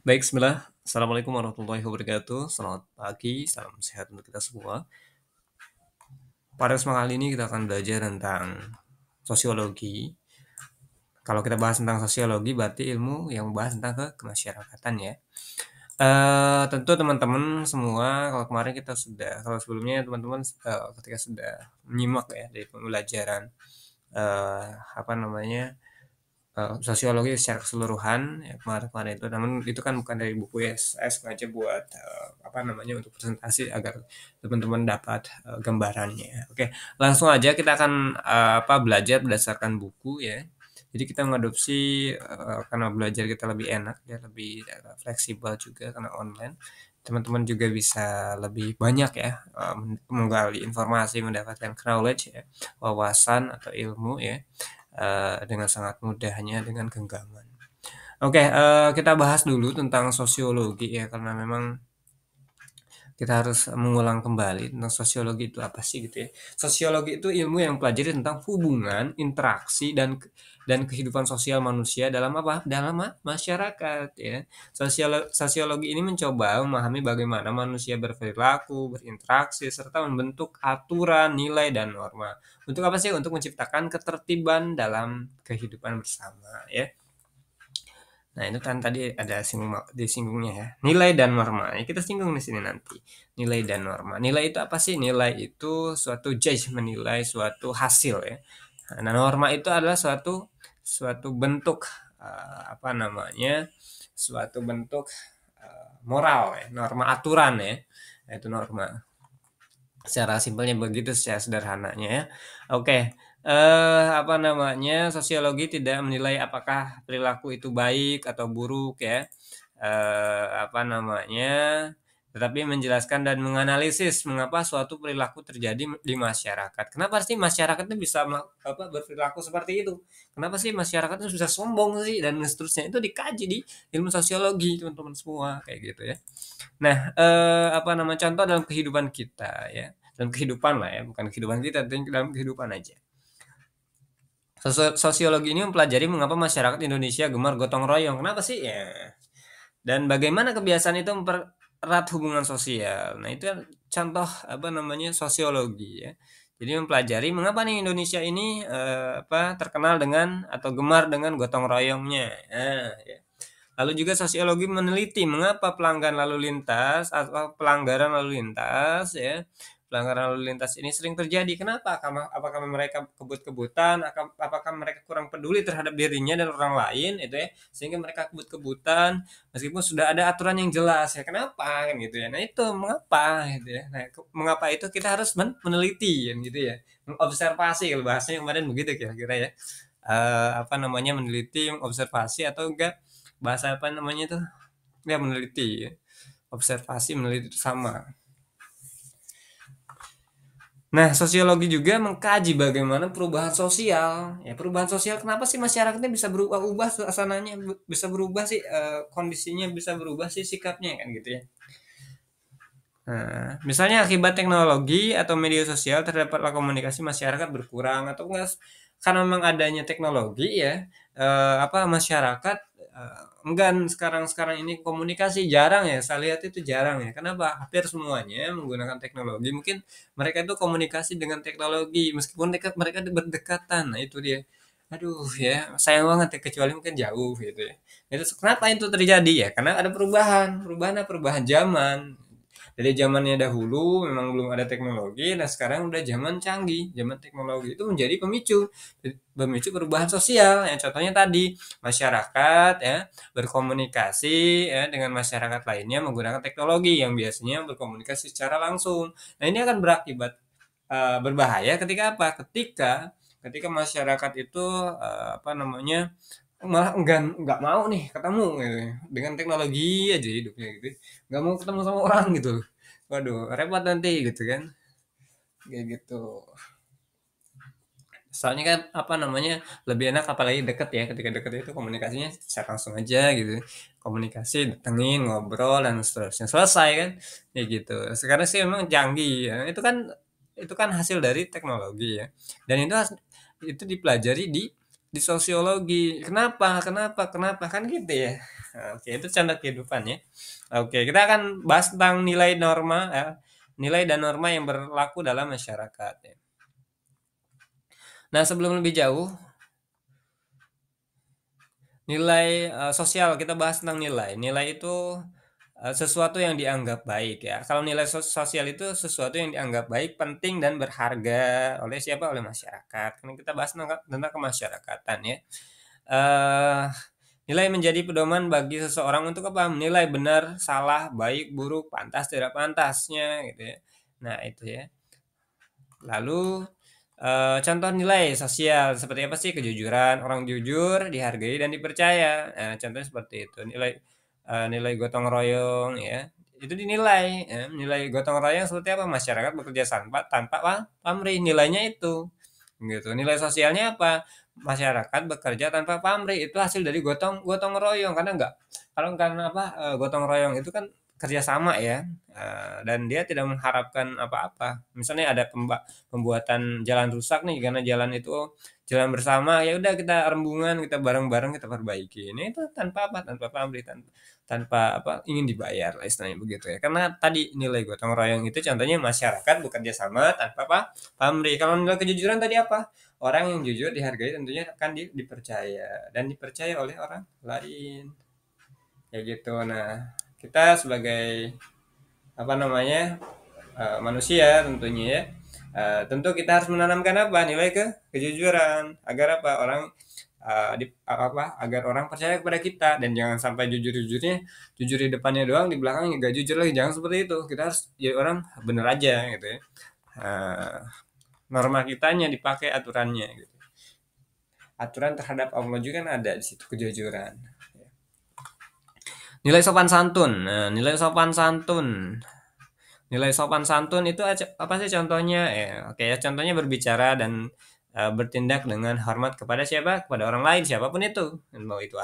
Baik, bismillah. Assalamualaikum warahmatullahi wabarakatuh. Selamat pagi, salam sehat untuk kita semua. Pada kesempatan kali ini kita akan belajar tentang sosiologi. Kalau kita bahas tentang sosiologi, berarti ilmu yang membahas tentang kemasyarakatan ya. Tentu teman-teman semua, kalau sebelumnya teman-teman ketika sudah menyimak ya dari pembelajaran eh, apa namanya sosiologi secara keseluruhan ya kemarin-kemarin itu, namun itu kan bukan dari buku ya, saya sengaja buat apa namanya untuk presentasi agar teman-teman dapat gambarannya. Oke, langsung aja kita akan belajar berdasarkan buku ya. Jadi kita mengadopsi karena belajar kita lebih enak ya, lebih fleksibel juga karena online. Teman-teman juga bisa lebih banyak ya menggali informasi, mendapatkan knowledge ya, wawasan atau ilmu ya dengan sangat mudahnya dengan genggaman. Oke, kita bahas dulu tentang sosiologi ya, karena memang kita harus mengulang kembali tentang sosiologi itu apa sih gitu ya. Sosiologi itu ilmu yang mempelajari tentang hubungan, interaksi dan kehidupan sosial manusia dalam apa? Dalam masyarakat ya. Sosiologi ini mencoba memahami bagaimana manusia berperilaku, berinteraksi serta membentuk aturan, nilai dan norma. Untuk apa sih? Untuk menciptakan ketertiban dalam kehidupan bersama ya. Nah, itu kan tadi ada disinggungnya ya. Nilai dan norma. Ya, kita singgung di sini nanti. Nilai dan norma. Nilai itu apa sih? Nilai itu suatu judge, menilai suatu hasil ya. Nah, norma itu adalah suatu suatu bentuk apa namanya? Suatu bentuk moral ya, norma aturan ya. Nah, itu norma. Secara simpelnya begitu, secara sederhananya ya. Oke, apa namanya, sosiologi tidak menilai apakah perilaku itu baik atau buruk ya, apa namanya, tetapi menjelaskan dan menganalisis mengapa suatu perilaku terjadi di masyarakat. Kenapa sih masyarakat itu bisa berperilaku seperti itu? Kenapa sih masyarakat itu bisa sombong sih dan seterusnya, itu dikaji di ilmu sosiologi teman-teman semua, kayak gitu ya. Nah, apa nama contoh dalam kehidupan kita ya, dalam kehidupan lah ya, bukan kehidupan kita, tapi dalam kehidupan aja. Sosiologi ini mempelajari mengapa masyarakat Indonesia gemar gotong royong. Kenapa sih? Ya. Dan bagaimana kebiasaan itu mempererat hubungan sosial. Nah, itu kan contoh apa namanya sosiologi ya. Jadi mempelajari mengapa nih Indonesia ini terkenal dengan atau gemar dengan gotong royongnya. Nah, ya. Lalu juga sosiologi meneliti mengapa pelanggaran lalu lintas ya, pelanggaran lalu lintas ini sering terjadi. Kenapa? Apakah mereka kebut-kebutan? Apakah mereka kurang peduli terhadap dirinya dan orang lain itu ya, sehingga mereka kebut-kebutan meskipun sudah ada aturan yang jelas ya. Kenapa kan gitu ya. Nah, itu mengapa gitu ya. Nah, mengapa itu kita harus meneliti kan gitu ya. Mengobservasi kalau bahasanya kemarin begitu kira-kira ya. Apa namanya meneliti, mengobservasi atau enggak bahasa apa namanya itu ya meneliti ya. Observasi meneliti itu sama. Nah, sosiologi juga mengkaji bagaimana perubahan sosial ya, perubahan sosial kenapa sih masyarakatnya bisa berubah-ubah suasananya bisa berubah sih kondisinya bisa berubah sih sikapnya kan gitu ya. Nah, misalnya akibat teknologi atau media sosial terdapatlah komunikasi masyarakat berkurang atau enggak karena memang adanya teknologi ya, masyarakat, enggan sekarang-sekarang ini komunikasi jarang ya, saya lihat itu jarang ya. Kenapa? Hampir semuanya menggunakan teknologi. Mungkin mereka itu komunikasi dengan teknologi meskipun mereka berdekatan. Nah, itu dia. Aduh ya, sayang banget ya kecuali mungkin jauh gitu ya. Itu kenapa itu terjadi ya? Karena ada perubahan. Perubahan apa? Perubahan zaman. Dari zamannya dahulu memang belum ada teknologi, nah sekarang udah zaman canggih, zaman teknologi itu menjadi pemicu perubahan sosial. Yang contohnya tadi masyarakat ya berkomunikasi ya dengan masyarakat lainnya menggunakan teknologi yang biasanya berkomunikasi secara langsung. Nah, ini akan berakibat berbahaya ketika apa? Ketika masyarakat itu apa namanya malah nggak mau nih ketemu gitu ya. Dengan teknologi aja hidupnya gitu, nggak mau ketemu sama orang gitu. Waduh, repot nanti gitu kan, kayak gitu. Soalnya kan apa namanya lebih enak apalagi deket ya, ketika deket itu komunikasinya secara langsung aja gitu, komunikasi datengin ngobrol dan seterusnya selesai kan, kayak gitu. Sekarang sih memang canggih ya. Itu kan hasil dari teknologi ya, dan itu dipelajari di di sosiologi. Kenapa kenapa kenapa, kan gitu ya. Oke, itu contoh kehidupan ya. Oke, kita akan bahas tentang nilai norma nilai dan norma yang berlaku dalam masyarakat ya. Nah, sebelum lebih jauh, nilai sosial, kita bahas tentang nilai. Nilai itu sesuatu yang dianggap baik ya. Kalau nilai sosial itu sesuatu yang dianggap baik, penting dan berharga oleh siapa? Oleh masyarakat. Karena kita bahas tentang kemasyarakatan ya. Eh Nilai menjadi pedoman bagi seseorang untuk apa? Menilai benar, salah, baik, buruk, pantas, tidak pantasnya gitu ya. Nah, itu ya. Lalu contoh nilai sosial seperti apa sih? Kejujuran, orang jujur dihargai dan dipercaya. Nah, contohnya seperti itu. Nilai gotong royong ya. Itu dinilai ya. Nilai gotong royong seperti apa? Masyarakat bekerja tanpa pamrih. Nilainya itu. Gitu. Nilai sosialnya apa? Masyarakat bekerja tanpa pamrih. Itu hasil dari gotong gotong royong, karena enggak, kalau karena apa, gotong royong itu kan kerjasama ya, dan dia tidak mengharapkan apa-apa. Misalnya ada pembuatan jalan rusak nih, karena jalan itu jalan bersama, ya udah kita rembungan, kita bareng-bareng kita perbaiki. Ini itu tanpa apa? Tanpa pamrih, tanpa apa, ingin dibayar lah istilahnya begitu ya. Karena tadi nilai gotong royong itu contohnya masyarakat bekerja sama tanpa apa? Pamrih. Kalau nilai kejujuran tadi apa? Orang yang jujur dihargai tentunya akan dipercaya dan dipercaya oleh orang lain. Ya gitu. Nah, kita sebagai apa namanya? Manusia tentunya ya. Tentu kita harus menanamkan apa? Nilai kejujuran agar apa? Agar orang percaya kepada kita, dan jangan sampai jujur di depannya doang, di belakangnya nggak jujur lagi. Jangan seperti itu. Kita harus jadi orang bener aja gitu ya. Uh, Norma kitanya dipakai aturannya gitu. Aturan terhadap Allah juga kan ada di situ, kejujuran. Nilai sopan santun. Nah, nilai sopan santun. Nilai sopan santun itu apa sih contohnya? Oke ya, contohnya berbicara dan bertindak dengan hormat kepada siapa? Kepada orang lain, siapapun itu. Mau itu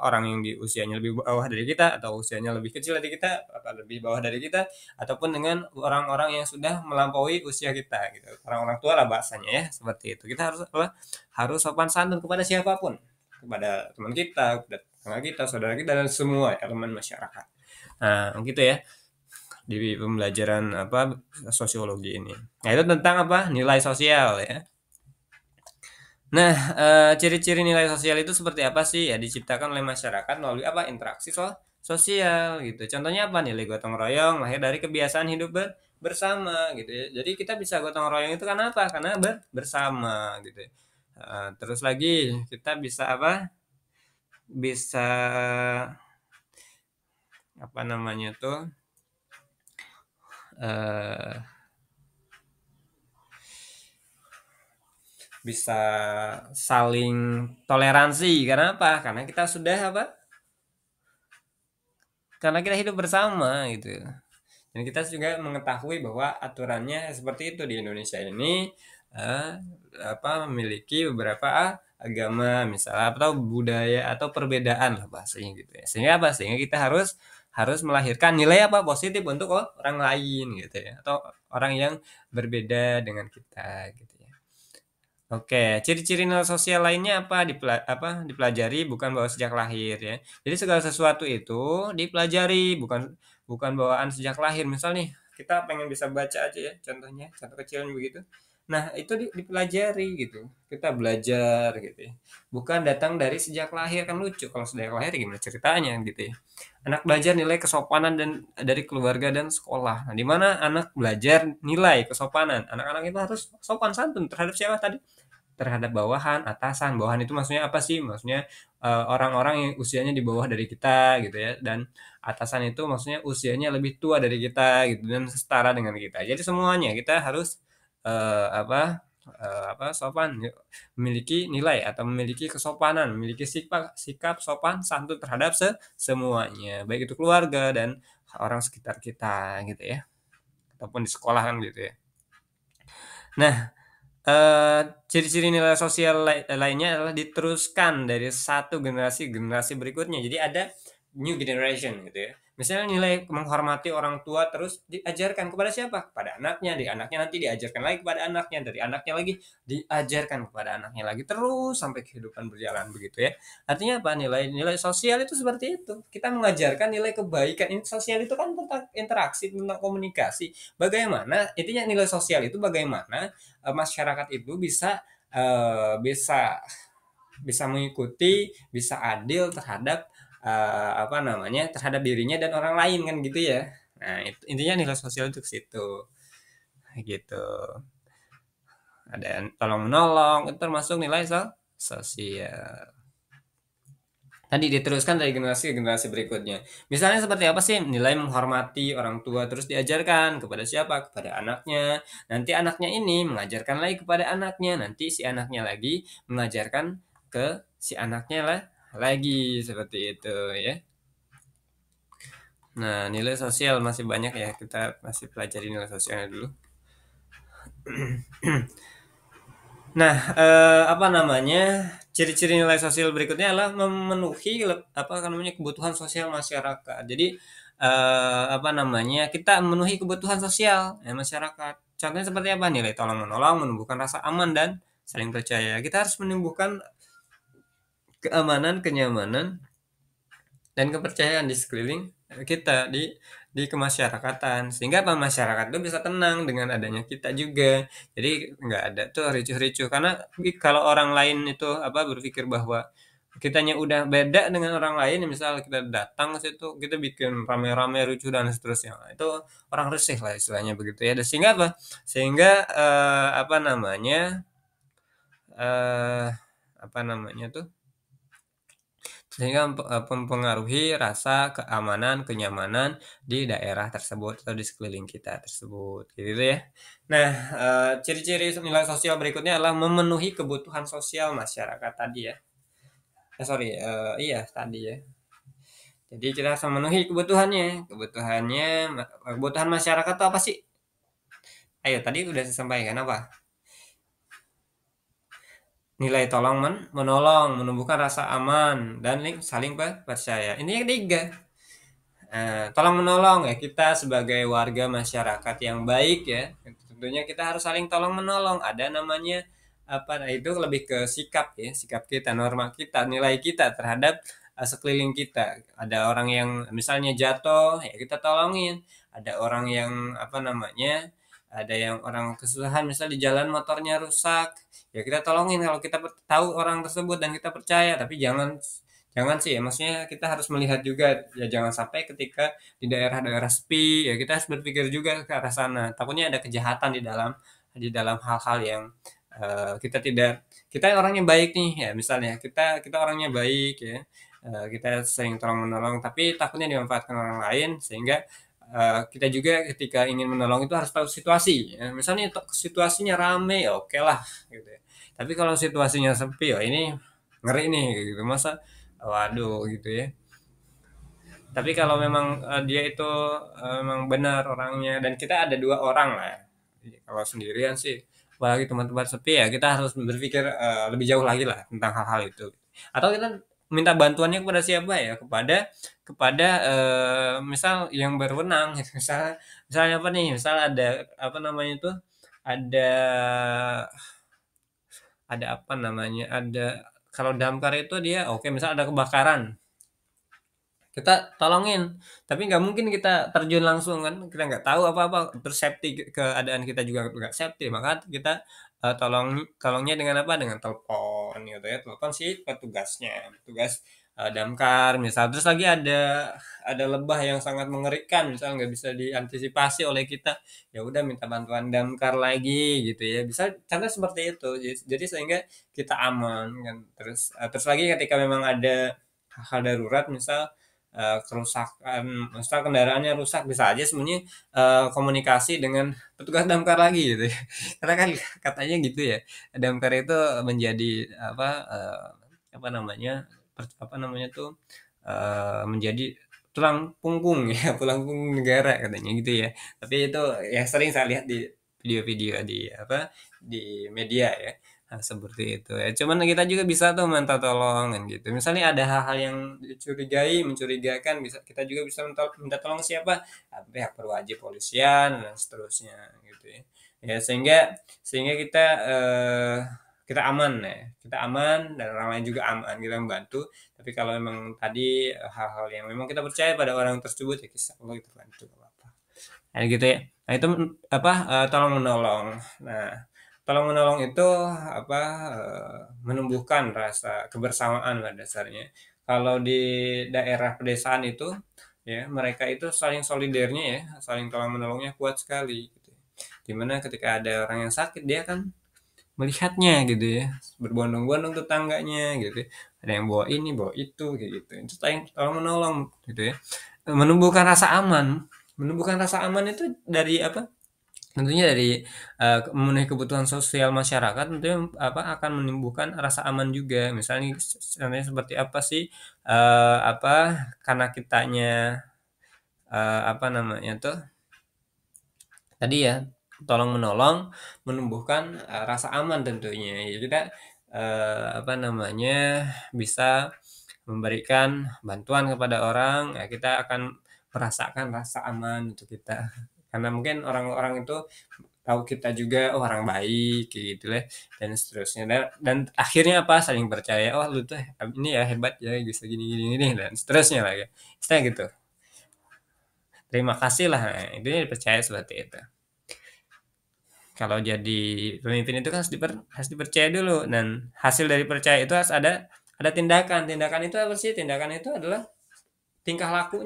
orang yang di usianya lebih bawah dari kita, atau usianya lebih kecil dari kita, atau lebih bawah dari kita, ataupun dengan orang-orang yang sudah melampaui usia kita gitu. Orang-orang tua lah bahasanya ya, seperti itu. Kita harus apa? Harus sopan santun kepada siapapun. Kepada teman kita, kepada tetangga kita, saudara kita, dan semua elemen masyarakat. Nah, gitu ya, di pembelajaran apa, sosiologi ini. Nah, itu tentang apa? Nilai sosial ya. Nah, ciri-ciri nilai sosial itu seperti apa sih? Ya, diciptakan oleh masyarakat melalui apa? Interaksi sosial gitu. Contohnya apa? Nilai gotong royong lahir dari kebiasaan hidup bersama gitu ya. Jadi kita bisa gotong royong itu karena apa? Karena bersama gitu ya. Terus lagi kita bisa apa? Bisa apa namanya tuh? eh Bisa saling toleransi, karena apa? Karena kita sudah apa? Karena kita hidup bersama gitu. Dan kita juga mengetahui bahwa aturannya seperti itu di Indonesia ini, eh, memiliki beberapa agama misalnya, atau budaya atau perbedaan lah bahasanya gitu ya. Sehingga apa? Sehingga kita harus harus melahirkan nilai apa? Positif untuk orang lain gitu ya, atau orang yang berbeda dengan kita gitu ya. Oke, ciri-ciri nilai sosial lainnya apa? Dipelajari, bukan bawa sejak lahir ya. Jadi segala sesuatu itu dipelajari, bukan bukan bawaan sejak lahir. Misal nih, kita pengen bisa baca aja ya, contohnya, contoh kecilnya begitu. Nah, itu dipelajari gitu. Kita belajar gitu ya. Bukan datang dari sejak lahir, kan lucu kalau sejak lahir gimana ceritanya gitu ya. Anak belajar nilai kesopanan dan dari keluarga dan sekolah. Nah, di mana anak belajar nilai kesopanan? Anak-anak itu harus sopan santun terhadap siapa tadi? Terhadap bawahan, atasan. Bawahan itu maksudnya apa sih? Maksudnya orang-orang yang usianya di bawah dari kita gitu ya, dan atasan itu maksudnya usianya lebih tua dari kita gitu, dan setara dengan kita. Jadi semuanya kita harus sopan, memiliki nilai atau memiliki kesopanan, memiliki sikap sikap sopan santun terhadap semuanya, baik itu keluarga dan orang sekitar kita gitu ya, ataupun di sekolah kan gitu ya. Nah, ciri-ciri nilai sosial lainnya adalah diteruskan dari satu generasi ke generasi berikutnya. Jadi new generation gitu ya. Misalnya nilai menghormati orang tua terus diajarkan kepada siapa? Kepada anaknya, di anaknya nanti diajarkan lagi kepada anaknya, dari anaknya lagi diajarkan kepada anaknya lagi, terus sampai kehidupan berjalan begitu ya. Artinya apa? Nilai-nilai sosial itu seperti itu. Kita mengajarkan nilai kebaikan. Ini sosial itu kan tentang interaksi, tentang komunikasi. Bagaimana intinya nilai sosial itu bagaimana masyarakat itu bisa bisa mengikuti, bisa adil terhadap apa namanya, terhadap dirinya dan orang lain kan gitu ya. Nah, itu intinya nilai sosial itu ke situ. Gitu. Ada yang tolong menolong itu termasuk nilai sosial. Tadi diteruskan dari generasi ke generasi berikutnya. Misalnya seperti apa sih nilai menghormati orang tua terus diajarkan kepada siapa? Kepada anaknya. Nanti anaknya ini mengajarkan lagi kepada anaknya. Nanti si anaknya lagi mengajarkan ke si anaknya lah lagi seperti itu ya. Nah, nilai sosial masih banyak ya. Kita masih pelajari nilai sosialnya dulu. Nah, apa namanya, ciri-ciri nilai sosial berikutnya adalah memenuhi apa namanya, kebutuhan sosial masyarakat. Jadi, apa namanya, kita memenuhi kebutuhan sosial ya masyarakat. Contohnya seperti apa? Nilai tolong menolong, menumbuhkan rasa aman dan saling percaya. Kita harus menumbuhkan keamanan, kenyamanan, dan kepercayaan di sekeliling kita di kemasyarakatan sehingga apa masyarakat itu bisa tenang dengan adanya kita juga jadi nggak ada tuh ricuh-ricuh karena kalau orang lain itu apa berpikir bahwa kitanya udah beda dengan orang lain misal kita datang ke situ kita bikin rame-rame ricuh dan seterusnya nah, itu orang resih lah istilahnya begitu ya dan sehingga apa sehingga apa namanya eh apa namanya tuh sehingga mempengaruhi rasa keamanan, kenyamanan di daerah tersebut atau di sekeliling kita tersebut, gitu ya. Nah, ciri-ciri nilai sosial berikutnya adalah memenuhi kebutuhan sosial masyarakat tadi ya. Sorry, iya tadi ya. Jadi kita harus memenuhi kebutuhan masyarakat itu apa sih? Ayo tadi udah saya sampaikan apa? Nilai tolong menolong, menumbuhkan rasa aman dan saling percaya. Ini yang ketiga. Tolong menolong ya kita sebagai warga masyarakat yang baik ya tentunya kita harus saling tolong menolong ada namanya apa nah itu lebih ke sikap ya sikap kita norma kita nilai kita terhadap sekeliling kita ada orang yang misalnya jatuh ya kita tolongin ada orang yang apa namanya ada yang orang kesusahan misal di jalan motornya rusak ya kita tolongin kalau kita tahu orang tersebut dan kita percaya tapi jangan sih ya, maksudnya kita harus melihat juga ya jangan sampai ketika di daerah-daerah sepi ya kita harus berpikir juga ke arah sana. Takutnya ada kejahatan di dalam hal-hal yang kita tidak kita orangnya baik nih ya misalnya kita kita orangnya baik ya kita sering tolong menolong tapi takutnya dimanfaatkan orang lain sehingga kita juga ketika ingin menolong itu harus tahu situasi ya. Misalnya situasinya rame ya oke lah gitu ya. Tapi kalau situasinya sepi ya ini ngeri nih gitu masa waduh gitu ya. Tapi kalau memang dia itu memang benar orangnya dan kita ada dua orang lah. Jadi, kalau sendirian sih, apalagi tempat-tempat sepi ya kita harus berpikir lebih jauh lagi lah tentang hal-hal itu. Atau kita minta bantuannya kepada siapa ya? Kepada misal yang berwenang. Gitu. Misalnya apa nih? Misal ada apa namanya itu? Ada ada apa namanya? Ada kalau damkar itu dia oke misal ada kebakaran kita tolongin tapi nggak mungkin kita terjun langsung kan kita nggak tahu apa-apa terus safety keadaan kita juga nggak safety maka kita tolongnya dengan apa dengan telepon gitu ya telepon si petugas damkar misal terus lagi ada lebah yang sangat mengerikan misal nggak bisa diantisipasi oleh kita ya udah minta bantuan damkar lagi gitu ya bisa contoh seperti itu jadi sehingga kita aman kan terus lagi ketika memang ada hal darurat misal kerusakan misal kendaraannya rusak bisa aja sebenarnya komunikasi dengan petugas damkar lagi gitu ya karena kan katanya gitu ya damkar itu menjadi apa namanya apa namanya tuh menjadi tulang punggung ya tulang punggung negara katanya gitu ya tapi itu ya sering saya lihat di video-video di apa di media ya Nah, seperti itu ya. Cuman kita juga bisa tuh minta tolong kan gitu. Misalnya ada hal-hal yang dicurigai, mencurigakan, bisa kita juga bisa minta tolong siapa? Pihak berwajib, polisian dan seterusnya gitu ya. Ya sehingga sehingga kita aman ya. Kita aman dan orang lain juga aman, kita membantu. Tapi kalau memang tadi hal-hal yang memang kita percaya pada orang tersebut ya kisah Allah kita bantu nggak apa-apa. Nah, gitu ya. Nah, itu apa tolong menolong. Nah, tolong menolong itu apa menumbuhkan rasa kebersamaan pada dasarnya. Kalau di daerah pedesaan itu ya mereka itu saling solidernya ya, saling tolong menolongnya kuat sekali gitu. Dimana ketika ada orang yang sakit dia kan melihatnya gitu ya, berbondong-bondong tetangganya gitu ya. Ada yang bawa ini, bawa itu kayak gitu. Itu saling tolong menolong gitu ya. Menumbuhkan rasa aman. Menumbuhkan rasa aman itu dari apa? Tentunya dari memenuhi kebutuhan sosial masyarakat tentunya apa akan menimbulkan rasa aman juga. Misalnya contohnya seperti apa sih apa karena kitanya apa namanya tuh tadi ya tolong menolong menumbuhkan rasa aman tentunya. Ya juga apa namanya bisa memberikan bantuan kepada orang, ya kita akan merasakan rasa aman untuk kita. Karena mungkin orang-orang itu tahu kita juga oh orang baik kayak gitu ya dan seterusnya dan akhirnya apa saling percaya oh lu tuh ini ya hebat ya bisa gini gini gini dan seterusnya lah ya saya gitu terima kasih lah nah, itu dipercaya seperti itu kalau jadi pemimpin itu kan harus dipercaya dulu dan hasil dari percaya itu harus ada tindakan itu apa sih tindakan itu adalah tingkah laku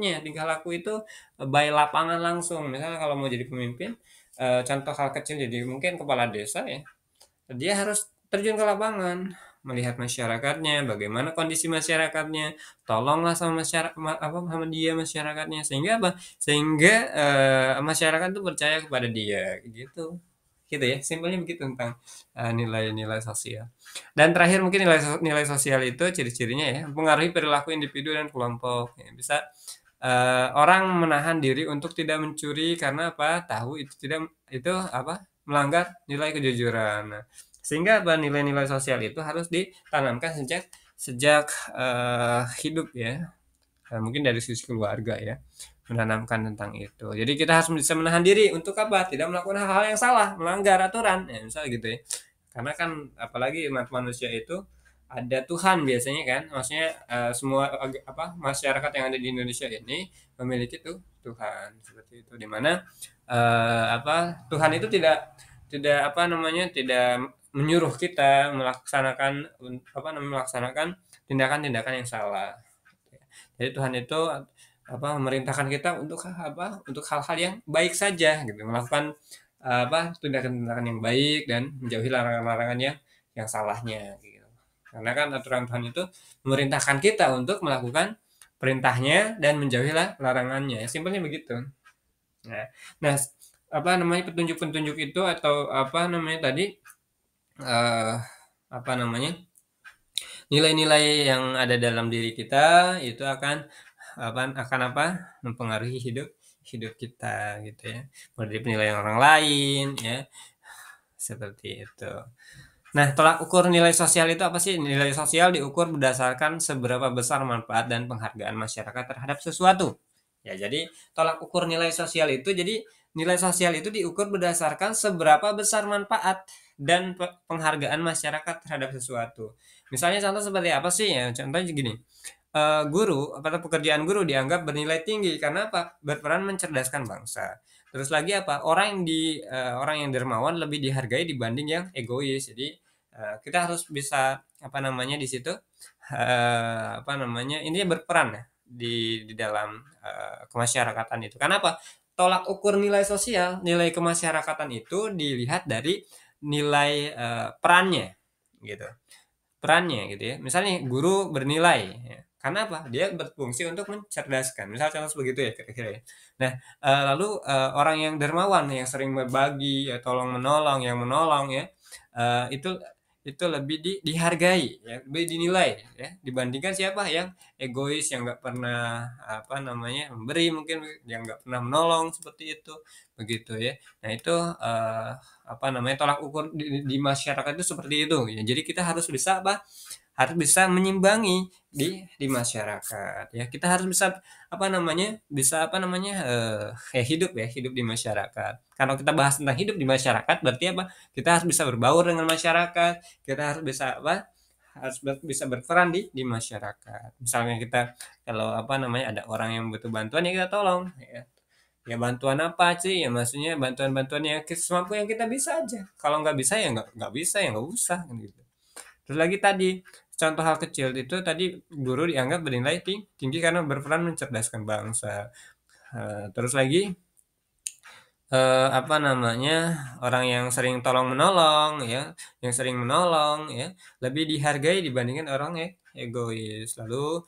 itu by lapangan langsung misalnya kalau mau jadi pemimpin contoh hal kecil jadi mungkin kepala desa ya dia harus terjun ke lapangan, melihat masyarakatnya, bagaimana kondisi masyarakatnya, tolonglah sama masyarakat apa sama dia masyarakatnya sehingga apa? Sehingga masyarakat tuh percaya kepada dia gitu. Gitu ya, simpelnya begitu tentang nilai-nilai sosial. Dan terakhir mungkin nilai sosial itu ciri-cirinya ya, mempengaruhi perilaku individu dan kelompok. Ya, bisa orang menahan diri untuk tidak mencuri karena apa? Tahu itu tidak itu apa? Melanggar nilai kejujuran. Nah, sehingga apa? Nilai-nilai sosial itu harus ditanamkan sejak sejak hidup ya. Mungkin dari sisi keluarga ya, menanamkan tentang itu. Jadi kita harus bisa menahan diri untuk apa? Tidak melakukan hal-hal yang salah, melanggar aturan, ya misalnya gitu ya. Karena kan apalagi umat manusia itu ada Tuhan biasanya kan, maksudnya semua apa masyarakat yang ada di Indonesia ini memiliki Tuhan seperti itu, dimana apa Tuhan itu tidak tidak apa namanya tidak menyuruh kita melaksanakan apa namanya melaksanakan tindakan-tindakan yang salah. Jadi Tuhan itu apa memerintahkan kita untuk apa? Untuk hal-hal yang baik saja gitu, melakukan apa? Tindakan-tindakan yang baik dan menjauhi larangan-larangan yang salahnya gitu. Karena kan aturan Tuhan itu memerintahkan kita untuk melakukan perintahnya dan menjauhilah larangannya. Simpelnya begitu. Nah, nah apa namanya petunjuk-petunjuk itu atau apa namanya tadi eh, apa namanya nilai-nilai yang ada dalam diri kita itu akan apa mempengaruhi hidup hidup kita gitu ya mulai dari penilaian orang lain ya seperti itu. Nah, tolak ukur nilai sosial itu apa sih? Nilai sosial diukur berdasarkan seberapa besar manfaat dan penghargaan masyarakat terhadap sesuatu. Ya, jadi tolak ukur nilai sosial itu jadi nilai sosial itu diukur berdasarkan seberapa besar manfaat dan penghargaan masyarakat terhadap sesuatu. Misalnya contoh seperti apa sih ya? Contohnya gini. Guru atau pekerjaan guru dianggap bernilai tinggi karena apa? Berperan mencerdaskan bangsa. Terus lagi apa? Orang yang dermawan lebih dihargai dibanding yang egois. Jadi kita harus bisa apa namanya di situ apa namanya ini berperan ya di dalam kemasyarakatan itu. Karena apa? Tolak ukur nilai sosial, nilai kemasyarakatan itu dilihat dari nilai perannya gitu perannya gitu ya. Misalnya guru bernilai, ya. Karena apa? Dia berfungsi untuk mencerdaskan. Misal contoh begitu ya kira-kira ya. Nah, lalu orang yang dermawan yang sering berbagi, ya tolong menolong, yang menolong ya, itu itu lebih dihargai ya, lebih dinilai ya, dibandingkan siapa yang egois, yang nggak pernah apa namanya memberi, mungkin yang nggak pernah menolong seperti itu, begitu ya. Nah itu apa namanya tolak ukur di masyarakat itu seperti itu ya. Jadi kita harus bisa apa, harus bisa menyimbangi di masyarakat ya. Kita harus bisa apa namanya, bisa apa namanya, hidup ya, hidup di masyarakat. Kalau kita bahas tentang hidup di masyarakat berarti apa, kita harus bisa berbaur dengan masyarakat, kita harus bisa apa, harus bisa berperan di masyarakat. Misalnya kita kalau apa namanya, ada orang yang butuh bantuan ya kita tolong ya. Ya bantuan apa sih? Ya maksudnya bantuan-bantuan yang semampu yang kita bisa aja. Kalau nggak bisa ya nggak bisa ya nggak usah kan gitu. Terus lagi tadi, contoh hal kecil itu tadi, guru dianggap bernilai tinggi karena berperan mencerdaskan bangsa. Terus lagi apa namanya, orang yang sering tolong menolong ya, yang sering menolong ya, lebih dihargai dibandingkan orang yang egois. Lalu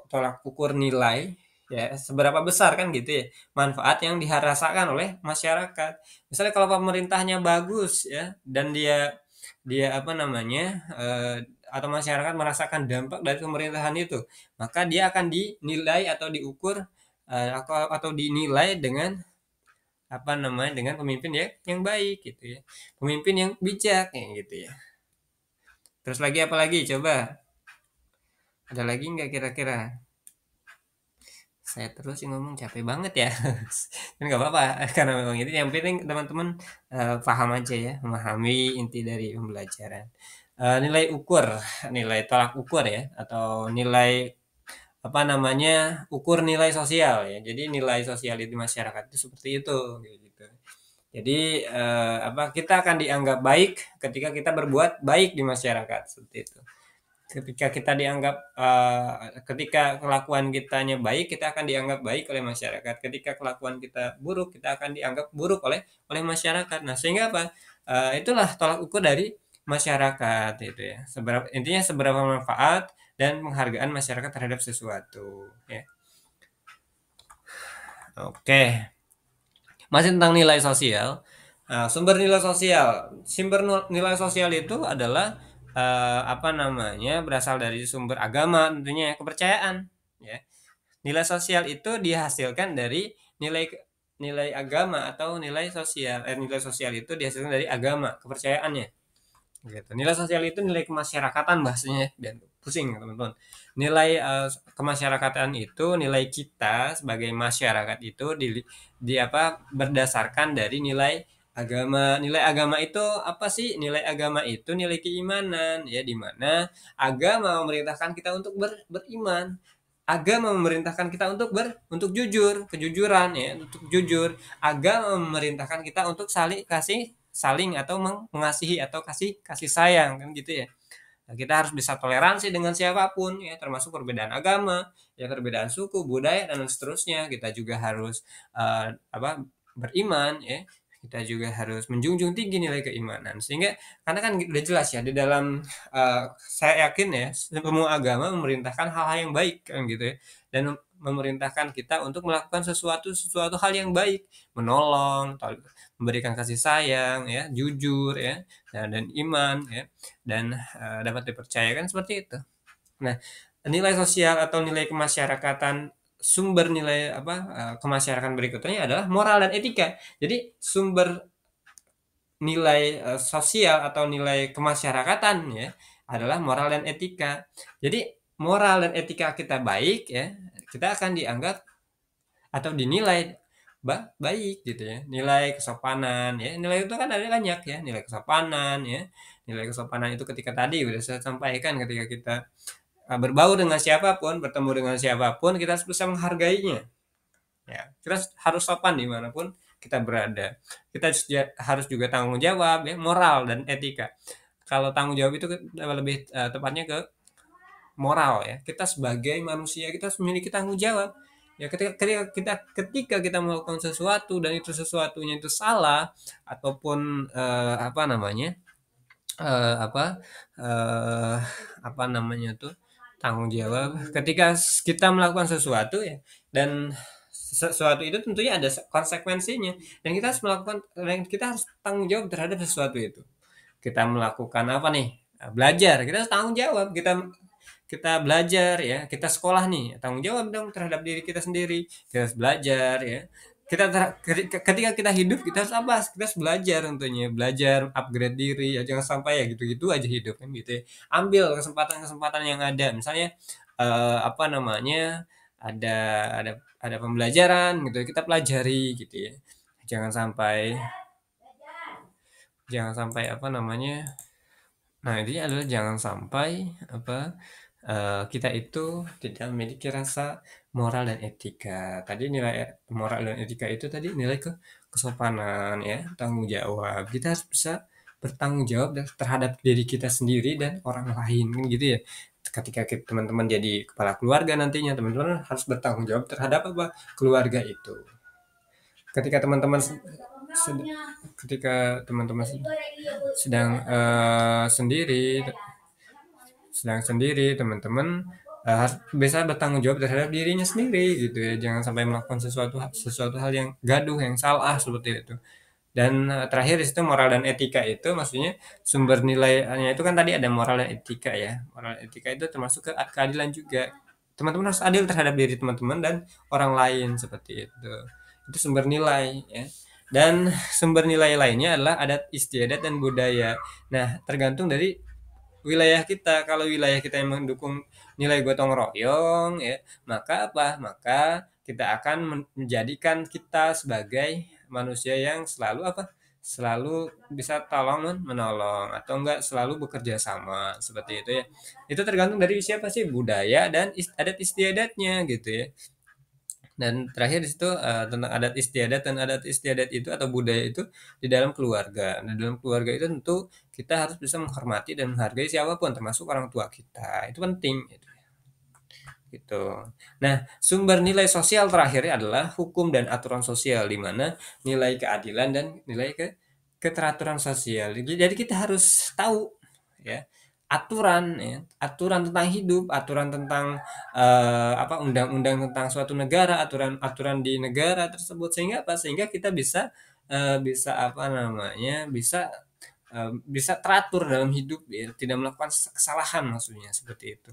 tolak ukur nilai ya, seberapa besar kan gitu ya manfaat yang dirasakan oleh masyarakat. Misalnya kalau pemerintahnya bagus ya, dan dia dia apa namanya, atau masyarakat merasakan dampak dari pemerintahan itu, maka dia akan dinilai atau diukur, atau dinilai dengan apa namanya, dengan pemimpin ya yang baik gitu ya, pemimpin yang bijak kayak gitu ya. Terus lagi apa lagi coba, ada lagi nggak kira-kira? Saya terus yang ngomong capek banget ya. Kan nggak apa-apa karena memang itu yang penting teman-teman paham aja ya, memahami inti dari pembelajaran. Nilai ukur, nilai tolak ukur ya, atau nilai apa namanya, ukur nilai sosial ya. Jadi nilai sosial di masyarakat itu seperti itu kayak gitu. Jadi apa, kita akan dianggap baik ketika kita berbuat baik di masyarakat seperti itu. Ketika kita dianggap ketika kelakuan kitanya baik, kita akan dianggap baik oleh masyarakat. Ketika kelakuan kita buruk, kita akan dianggap buruk oleh masyarakat. Nah, sehingga apa? Itulah tolak ukur dari masyarakat itu ya. Intinya seberapa manfaat dan penghargaan masyarakat terhadap sesuatu ya. Oke. Masih tentang nilai sosial. Sumber nilai sosial. Sumber nilai sosial itu adalah apa namanya, berasal dari sumber agama tentunya, kepercayaan ya. Nilai sosial itu dihasilkan dari nilai nilai agama atau nilai sosial. Nilai sosial itu dihasilkan dari agama, kepercayaannya. Gitu. Nilai sosial itu nilai kemasyarakatan bahasanya, dan pusing teman-teman. Nilai kemasyarakatan itu nilai kita sebagai masyarakat itu di apa, berdasarkan dari nilai agama. Nilai agama itu apa sih? Nilai agama itu nilai keimanan ya, di mana agama memerintahkan kita untuk beriman. Agama memerintahkan kita untuk jujur, kejujuran ya, untuk jujur. Agama memerintahkan kita untuk saling atau mengasihi atau kasih kasih sayang kan gitu ya. Nah, kita harus bisa toleransi dengan siapapun ya, termasuk perbedaan agama, ya perbedaan suku, budaya dan seterusnya. Kita juga harus apa, beriman ya. Kita juga harus menjunjung tinggi nilai keimanan. Sehingga karena kan udah jelas ya di dalam saya yakin ya, semua agama memerintahkan hal-hal yang baik kan gitu ya. Dan memerintahkan kita untuk melakukan sesuatu hal yang baik, menolong, memberikan kasih sayang ya, jujur ya, dan iman ya, dan dapat dipercayakan seperti itu. Nah, nilai sosial atau nilai kemasyarakatan, sumber nilai apa, kemasyarakatan berikutnya adalah moral dan etika. Jadi sumber nilai sosial atau nilai kemasyarakatan ya adalah moral dan etika. Jadi moral dan etika kita baik ya, kita akan dianggap atau dinilai baik gitu ya. Nilai kesopanan ya, nilai itu kan ada banyak ya, nilai kesopanan ya. Nilai kesopanan itu ketika tadi udah saya sampaikan, ketika kita berbaur dengan siapapun, bertemu dengan siapapun, kita harus bisa menghargainya. Ya, kita harus sopan dimanapun kita berada. Kita harus juga tanggung jawab ya, moral dan etika. Kalau tanggung jawab itu lebih tepatnya ke moral ya. Kita sebagai manusia kita harus memiliki tanggung jawab. Ya ketika kita melakukan sesuatu dan itu sesuatunya itu salah, ataupun apa namanya, apa apa namanya tuh, tanggung jawab ketika kita melakukan sesuatu ya, dan sesuatu itu tentunya ada konsekuensinya, dan kita harus tanggung jawab terhadap sesuatu itu. kita melakukan apa nih, belajar, kita harus tanggung jawab, kita belajar ya, kita sekolah nih, tanggung jawab dong terhadap diri kita sendiri, kita harus belajar ya. Ketika kita hidup kita harus apa? Kita harus belajar tentunya, belajar upgrade diri ya, jangan sampai ya gitu-gitu aja hidup kan gitu ya. Ambil kesempatan-kesempatan yang ada, misalnya apa namanya, ada ada ada pembelajaran gitu ya, kita pelajari gitu ya. Jangan sampai jangan sampai apa namanya, nah, intinya adalah jangan sampai apa, kita itu tidak memiliki rasa moral dan etika. Tadi nilai moral dan etika itu tadi nilai kesopanan ya, tanggung jawab. Kita harus bisa bertanggung jawab terhadap diri kita sendiri dan orang lain, kan gitu ya. Ketika teman-teman jadi kepala keluarga nantinya, teman-teman harus bertanggung jawab terhadap apa? Keluarga itu. Ketika teman-teman ketika teman-teman sedang sendiri, teman-teman harus bisa bertanggung jawab terhadap dirinya sendiri gitu ya. Jangan sampai melakukan sesuatu sesuatu hal yang gaduh, yang salah seperti itu. Dan terakhir di situ moral dan etika itu maksudnya sumber nilainya itu kan tadi ada moral dan etika ya. Moral dan etika itu termasuk keadilan juga. Teman-teman harus adil terhadap diri teman-teman dan orang lain seperti itu. Itu sumber nilai ya. Dan sumber nilai lainnya adalah adat istiadat dan budaya. Nah, tergantung dari wilayah kita. Kalau wilayah kita yang mendukung nilai gotong royong ya, maka apa? Maka kita akan menjadikan kita sebagai manusia yang selalu apa? Selalu bisa tolong menolong atau enggak selalu bekerja sama seperti itu ya. Itu tergantung dari siapa sih budaya dan adat istiadatnya gitu ya. Dan terakhir di situ tentang adat istiadat, dan adat istiadat itu atau budaya itu di dalam keluarga. Nah, dalam keluarga itu tentu kita harus bisa menghormati dan menghargai siapapun termasuk orang tua kita. Itu penting gitu. Nah, sumber nilai sosial terakhirnya adalah hukum dan aturan sosial, di mana nilai keadilan dan nilai keteraturan sosial. Jadi kita harus tahu ya aturan ya, aturan tentang hidup, aturan tentang apa undang-undang tentang suatu negara, aturan-aturan di negara tersebut, sehingga apa? Sehingga kita bisa bisa apa namanya? Bisa teratur dalam hidup ya, tidak melakukan kesalahan maksudnya seperti itu.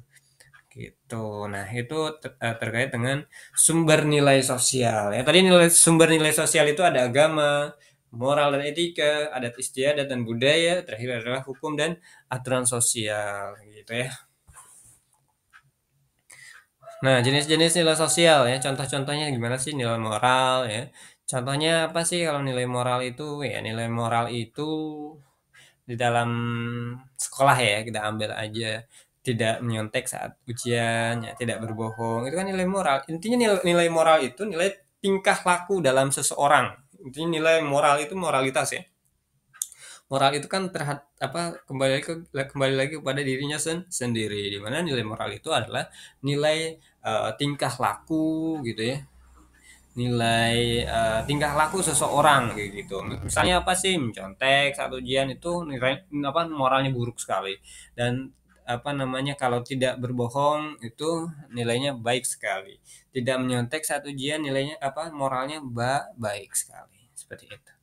Gitu. Nah, itu terkait dengan sumber nilai sosial ya. Tadi sumber nilai sosial itu ada agama, moral dan etika, adat istiadat dan budaya, terakhir adalah hukum dan aturan sosial gitu ya. Nah, jenis-jenis nilai sosial ya, contoh-contohnya gimana sih nilai moral ya? Contohnya apa sih kalau nilai moral itu? Ya, nilai moral itu di dalam sekolah ya, kita ambil aja tidak menyontek saat ujian, ya, tidak berbohong, itu kan nilai moral. Intinya nilai moral itu nilai tingkah laku dalam seseorang. Intinya nilai moral itu moralitas ya. Moral itu kan terhadap apa kembali lagi kepada dirinya sendiri. Di mana nilai moral itu adalah nilai tingkah laku gitu ya, nilai tingkah laku seseorang kayak gitu. Misalnya apa sih, mencontek saat ujian itu nilai apa moralnya buruk sekali, dan apa namanya kalau tidak berbohong itu nilainya baik sekali, tidak menyontek saat ujian nilainya apa moralnya baik sekali seperti itu,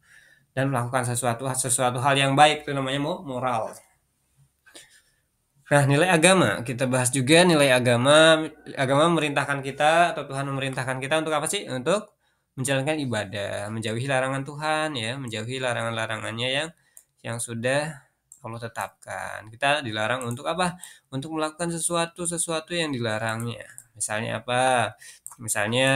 dan melakukan sesuatu sesuatu hal yang baik itu namanya moral. Nah, nilai agama, kita bahas juga nilai agama. Agama memerintahkan kita atau Tuhan memerintahkan kita untuk apa sih? Untuk menjalankan ibadah, menjauhi larangan Tuhan ya, menjauhi larangan-larangannya yang sudah Allah tetapkan. Kita dilarang untuk apa? Untuk melakukan sesuatu yang dilarangnya. Misalnya apa? Misalnya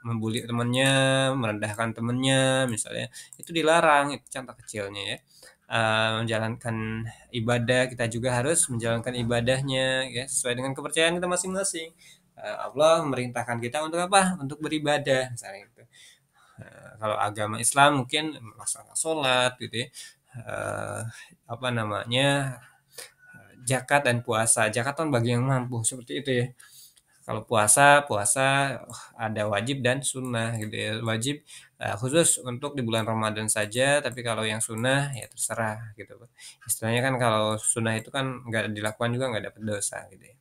membuli temannya, merendahkan temannya, misalnya itu dilarang, itu contoh kecilnya ya. Menjalankan ibadah, kita juga harus menjalankan ibadahnya ya sesuai dengan kepercayaan kita masing-masing. Allah memerintahkan kita untuk apa? Untuk beribadah misalnya itu. Kalau agama Islam mungkin melaksanakan sholat gitu ya. Eh, apa namanya? Zakat dan puasa. Zakat kan bagi yang mampu seperti itu ya. Kalau puasa, ada wajib dan sunnah gitu ya. Wajib khusus untuk di bulan Ramadan saja, tapi kalau yang sunnah ya terserah gitu. Istilahnya kan kalau sunnah itu kan nggak dilakukan juga nggak dapat dosa gitu ya.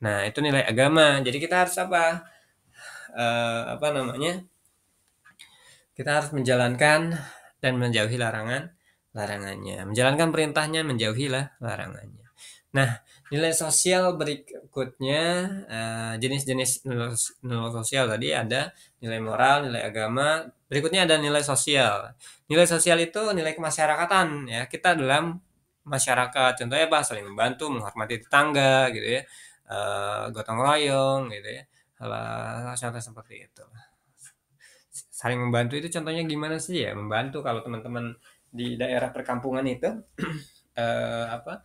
Nah, itu nilai agama. Jadi kita harus apa? Apa namanya? Kita harus menjalankan dan menjauhi larangannya. Menjalankan perintahnya, menjauhilah larangannya. Nah, nilai sosial berikutnya, jenis-jenis nilai sosial tadi ada nilai moral, nilai agama, berikutnya ada nilai sosial. Nilai sosial itu nilai kemasyarakatan ya, kita dalam masyarakat, contohnya apa? Saling membantu, menghormati tetangga gitu ya, gotong royong gitu ya, contoh seperti itu. Saling membantu itu contohnya gimana sih ya? Membantu kalau teman-teman di daerah perkampungan itu, apa,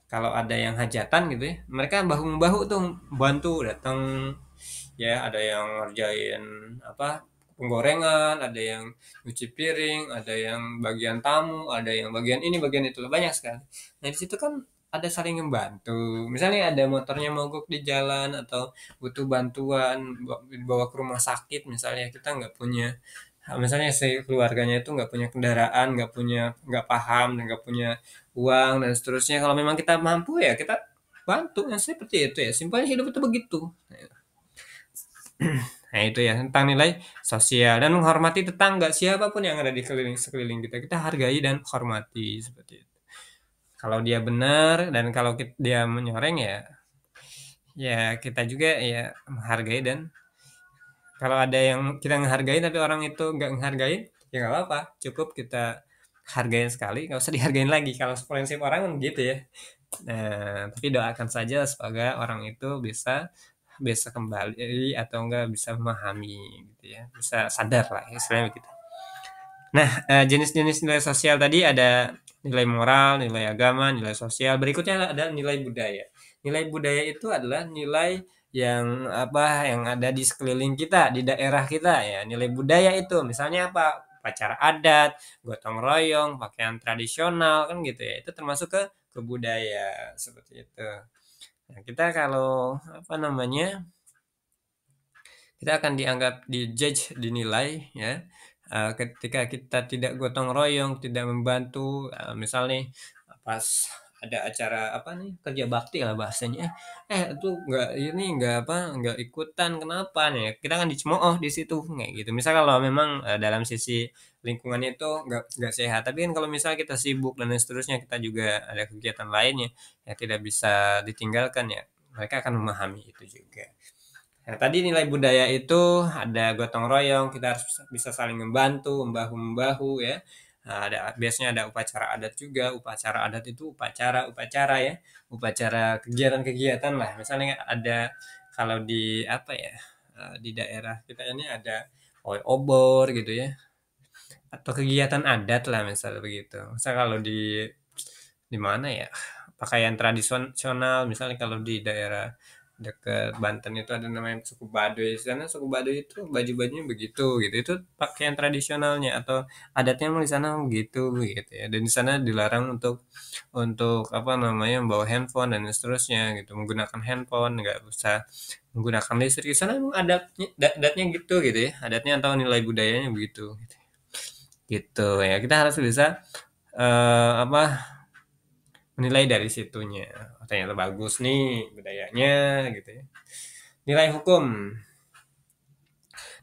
kalau ada yang hajatan gitu ya, mereka bahu-membahu tuh bantu datang ya, ada yang ngerjain apa, penggorengan, ada yang nyuci piring, ada yang bagian tamu, ada yang bagian ini, bagian itu, banyak sekali. Nah, di situ kan ada saling membantu. Misalnya ada motornya mogok di jalan atau butuh bantuan dibawa ke rumah sakit, misalnya kita nggak punya, misalnya si keluarganya itu nggak punya kendaraan, nggak paham, dan nggak punya uang dan seterusnya. Kalau memang kita mampu ya kita bantu, yang seperti itu ya. Simpelnya hidup itu begitu. Nah, itu ya tentang nilai sosial dan menghormati tetangga siapapun yang ada di sekeliling kita. Kita hargai dan hormati seperti itu. Kalau dia benar dan kalau dia menyoreng ya, ya kita juga ya menghargai, dan kalau ada yang kita menghargai tapi orang itu nggak menghargai, ya nggak apa-apa. Cukup kita hargain sekali, nggak usah dihargain lagi. Kalau prinsip orang kan gitu ya. Nah, tapi doakan saja semoga orang itu bisa bisa kembali atau enggak bisa memahami gitu ya, bisa sadar lah istilahnya begitu. Nah, jenis-jenis nilai sosial tadi ada nilai moral, nilai agama, nilai sosial. Berikutnya ada nilai budaya. Nilai budaya itu adalah nilai yang apa, yang ada di sekeliling kita, di daerah kita ya. Nilai budaya itu misalnya apa? Upacara adat, gotong royong, pakaian tradisional kan gitu ya. Itu termasuk ke budaya seperti itu. Nah, kita kalau apa namanya, kita akan dianggap di-judge, dinilai ya, ketika kita tidak gotong royong, tidak membantu, misal nih pas ada acara apa nih, kerja bakti lah bahasanya, itu nggak ikutan kenapa nih, kita kan dicemooh di situ, kayak gitu. Misal kalau memang, dalam sisi lingkungan itu nggak sehat, tapi kan kalau misalnya kita sibuk dan lain seterusnya, kita juga ada kegiatan lainnya, ya tidak bisa ditinggalkan ya, mereka akan memahami itu juga. Nah, tadi nilai budaya itu ada gotong royong, kita harus bisa saling membantu, membahu-membahu ya. Nah, biasanya ada upacara adat juga. Upacara adat itu upacara-upacara ya, upacara kegiatan-kegiatan lah. Misalnya ada kalau di apa ya, di daerah kita ini ada obor gitu ya, atau kegiatan adat lah misalnya begitu. Misal kalau di mana ya, pakaian tradisional misalnya kalau di daerah dekat Banten itu ada namanya suku Baduy. Di sana suku Baduy itu baju-bajunya begitu gitu. Itu pakaian tradisionalnya atau adatnya memang di sana begitu gitu ya. Dan di sana dilarang untuk apa namanya, membawa handphone dan seterusnya gitu. Menggunakan handphone nggak usah menggunakan listrik. Di sana memang adatnya gitu ya. Adatnya atau nilai budayanya begitu gitu ya. Kita harus bisa apa, menilai dari situnya. Oh, ternyata bagus nih budayanya gitu ya. Nilai hukum.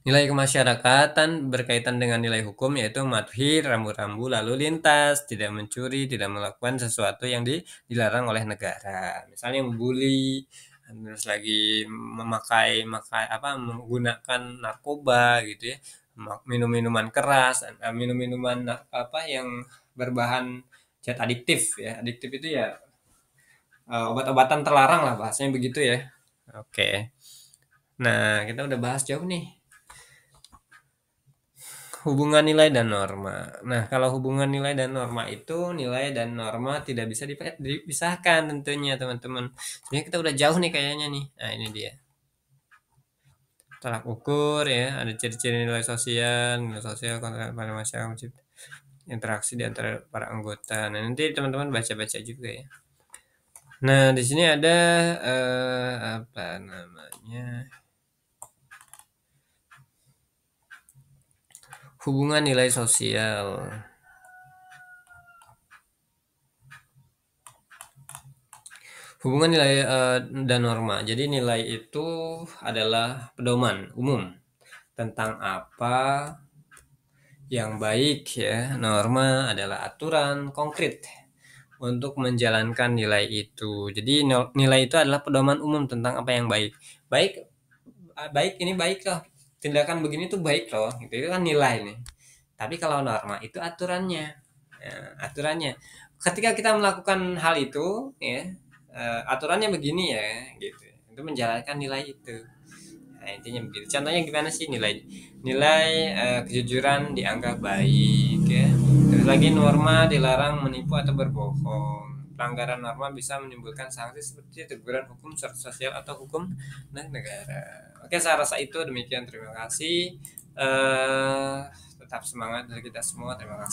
Nilai kemasyarakatan berkaitan dengan nilai hukum yaitu mematuhi rambu-rambu lalu lintas, tidak mencuri, tidak melakukan sesuatu yang dilarang oleh negara. Misalnya membuli, terus lagi memakai apa, menggunakan narkoba gitu ya, minum-minuman keras, minum-minuman apa yang berbahan zat adiktif ya. Adiktif itu ya, obat-obatan terlarang lah bahasanya begitu ya. Oke. Nah, kita udah bahas jauh nih hubungan nilai dan norma. Nah, kalau hubungan nilai dan norma itu, nilai dan norma tidak bisa dipisahkan tentunya, teman-teman. Sebenarnya kita udah jauh nih kayaknya nih. Nah, ini dia. Tolak ukur ya, ada ciri-ciri nilai sosial konten pada masyarakat, interaksi di antara para anggota. Nah, nanti teman-teman baca-baca juga ya. Nah, di sini ada apa namanya? Hubungan nilai sosial. Hubungan nilai dan norma. Jadi nilai itu adalah pedoman umum tentang apa Yang baik ya, norma adalah aturan konkret untuk menjalankan nilai itu. Jadi nilai itu adalah pedoman umum tentang apa yang baik. Baik, baik ini baik loh. Tindakan begini tuh baik loh. Gitu. Itu kan nilai nih. Tapi kalau norma itu aturannya. Ya, aturannya. Ketika kita melakukan hal itu, ya, aturannya begini ya, gitu. Itu menjalankan nilai itu. Nah, intinya begitu. Contohnya gimana sih nilai nilai kejujuran dianggap baik ya. Terus lagi norma dilarang menipu atau berbohong. Pelanggaran norma bisa menimbulkan sanksi seperti teguran hukum sosial atau hukum negara. Oke, saya rasa itu demikian. Terima kasih. Tetap semangat dari kita semua. Terima kasih.